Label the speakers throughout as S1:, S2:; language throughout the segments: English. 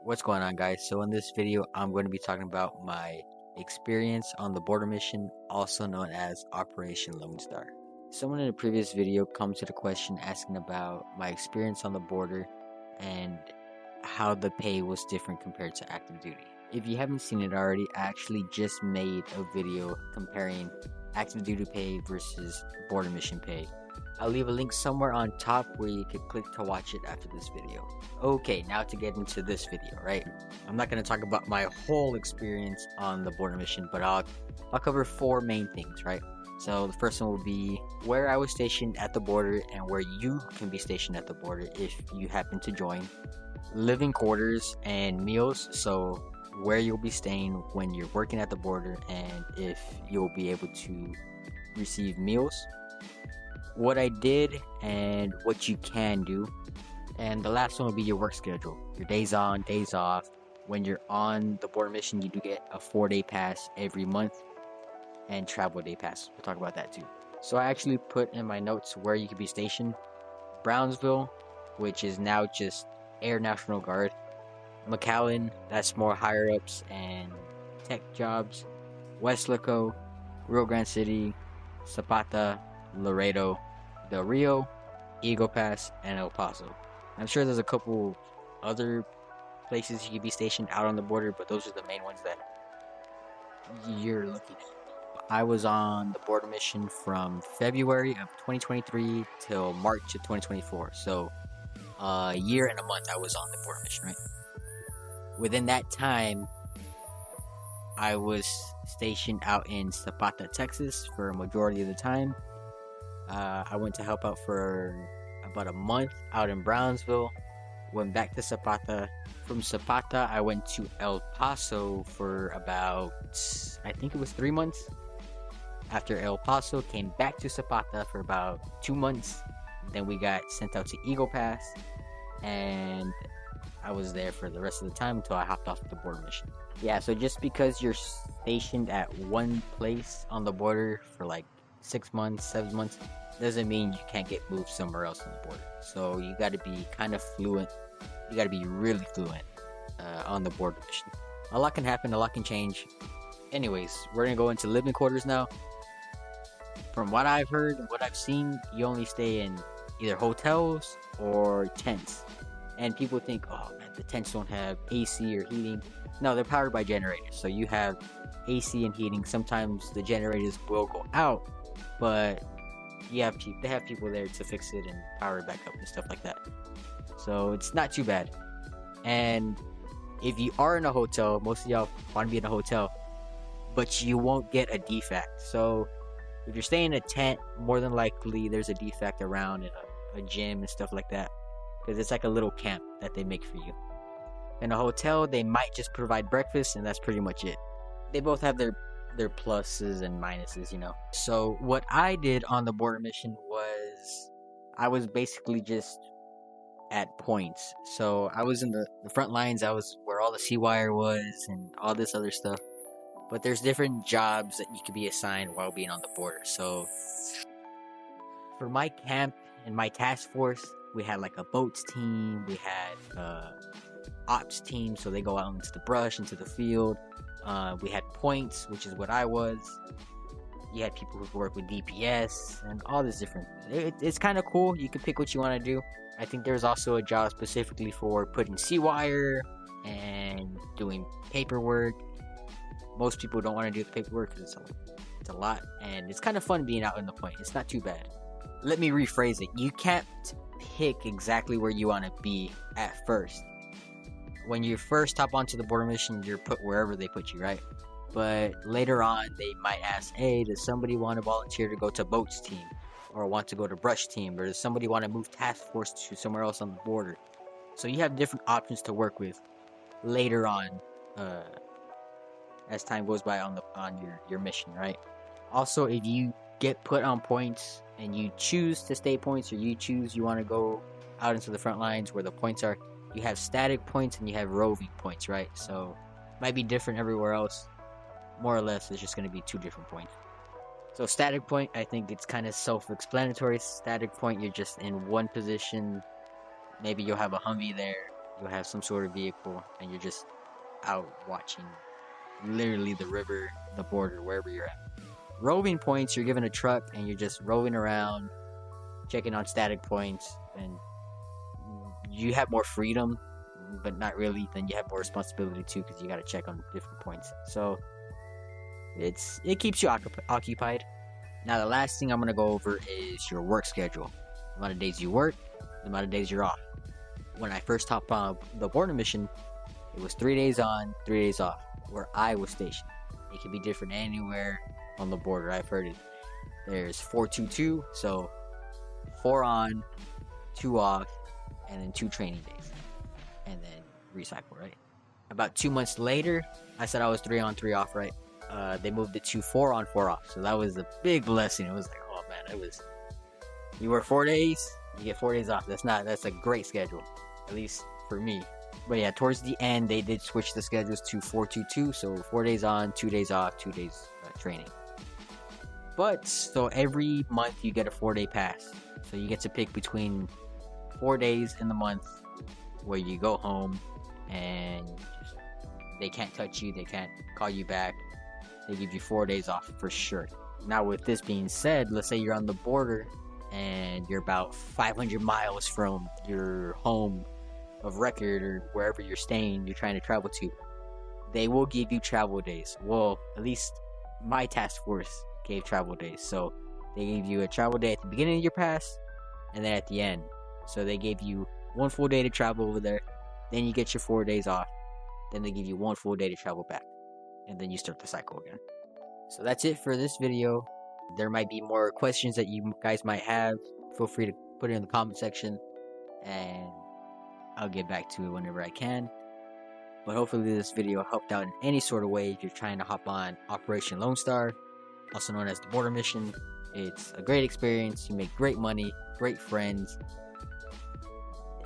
S1: What's going on, guys? So in this video I'm going to be talking about my experience on the border mission, also known as Operation Lone Star. Someone in a previous video commented a question asking about my experience on the border and how the pay was different compared to active duty. If you haven't seen it already, I actually just made a video comparing active duty pay versus border mission pay. I'll leave a link somewhere on top where you can click to watch it after this video. Okay, now to get into this video, right? I'm not going to talk about my whole experience on the border mission, but I'll cover four main things, right? So the first one will be where I was stationed at the border and where you can be stationed at the border if you happen to join. Living quarters and meals, so where you'll be staying when you're working at the border and if you'll be able to receive meals. What I did and what you can do. And the last one will be your work schedule, your days on, days off. When you're on the border mission, you do get a 4-day pass every month and travel day pass. We'll talk about that too. So I actually put in my notes where you could be stationed. Brownsville, which is now just Air National Guard. McAllen, that's more higher ups and tech jobs. Weslaco, Rio Grande City, Zapata, Laredo, Del Rio, Eagle Pass, and El Paso. I'm sure there's a couple other places you could be stationed out on the border, but those are the main ones that you're looking at. I was on the border mission from February of 2023 till March of 2024. So a year and a month I was on the border mission, right? Within that time, I was stationed out in Zapata, Texas for a majority of the time. I went to help out for about a month out in Brownsville, went back to Zapata. From Zapata, I went to El Paso for about, I think it was 3 months. After El Paso, came back to Zapata for about 2 months. Then we got sent out to Eagle Pass, and I was there for the rest of the time until I hopped off the border mission. Yeah, so just because you're stationed at one place on the border for like 6 months, 7 months, doesn't mean you can't get moved somewhere else on the border. So you got to be kind of fluent. You got to be really fluent on the border mission. A lot can happen, a lot can change. Anyways, we're going to go into living quarters now. From what I've heard and what I've seen, you only stay in either hotels or tents. And people think, oh man, the tents don't have AC or heating. No, they're powered by generators. So you have AC and heating. Sometimes the generators will go out, but they have people there to fix it and power it back up and stuff like that. So it's not too bad. And if you are in a hotel, most of y'all want to be in a hotel, but you won't get a defect. So if you're staying in a tent, more than likely there's a defect around in a gym and stuff like that, because it's like a little camp that they make for you. In a hotel, they might just provide breakfast, and that's pretty much it. They both have their pluses and minuses, you know. So what I did on the border mission was I was basically just at points. So I was in the front lines. I was where all the C-wire was and all this other stuff. But there's different jobs that you could be assigned while being on the border. So for my camp and my task force, we had like a boats team. We had ops team, so they go out into the brush, into the field. We had points, which is what I was. You had people who work with DPS and all this different. It's kind of cool. You can pick what you want to do. I think there's also a job specifically for putting C-wire and doing paperwork. Most people don't want to do the paperwork because it's a lot, and it's kind of fun being out in the point. It's not too bad. Let me rephrase it. You can't pick exactly where you want to be at first. When you first hop onto the border mission, you're put wherever they put you, right? But later on, they might ask, hey, does somebody want to volunteer to go to boats team? Or want to go to brush team? Or does somebody want to move task force to somewhere else on the border? So you have different options to work with later on as time goes by on your mission, right? Also, if you get put on points and you choose to stay points, or you choose you want to go out into the front lines where the points are, you have static points and you have roving points, right? So it might be different everywhere else. More or less, it's just going to be 2 different points. So static point, I think it's kind of self-explanatory. Static point, you're just in one position. Maybe you'll have a Humvee there. you'll have some sort of vehicle, and you're just out watching literally the river, the border, wherever you're at. Roving points, you're given a truck and you're just roving around, checking on static points, and you have more freedom, but not really. Then you have more responsibility too, because you got to check on different points. So it keeps you occupied. Now the last thing I'm gonna go over is your work schedule. The amount of days you work, the amount of days you're off. When I first hopped on the border mission, it was 3 days on, 3 days off, where I was stationed. It can be different anywhere on the border. I've heard it. There's 4-2-2, so 4 on, 2 off, and then 2 training days, and then recycle, right? About 2 months later, I said I was 3 on, 3 off, right? They moved it to 4 on, 4 off, so that was a big blessing. It was like, oh man, you work 4 days, you get 4 days off. That's a great schedule, at least for me. But yeah, towards the end, they did switch the schedules to 4-2-2, so 4 days on, 2 days off, 2 days training. But so every month you get a 4-day pass, so you get to pick between 4 days in the month where you go home and they can't touch you, they can't call you back. They give you 4 days off for sure. Now with this being said, let's say you're on the border and you're about 500 miles from your home of record or wherever you're staying, you're trying to travel to. They will give you travel days. Well, at least my task force gave travel days. So they gave you a travel day at the beginning of your pass and then at the end. So they gave you 1 full day to travel over there, then you get your 4 days off, then they give you 1 full day to travel back, and then you start the cycle again. So that's it for this video. There might be more questions that you guys might have. Feel free to put it in the comment section, and I'll get back to it whenever I can. But hopefully this video helped out in any sort of way if you're trying to hop on Operation Lone Star, also known as the border mission. It's a great experience. You make great money, great friends.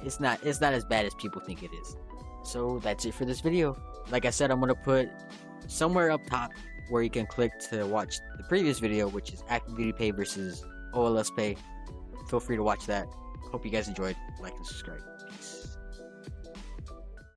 S1: It's not as bad as people think it is. So that's it for this video. Like I said, I'm gonna put somewhere up top where you can click to watch the previous video, which is Active Duty Pay versus OLS Pay. Feel free to watch that. Hope you guys enjoyed. Like and subscribe.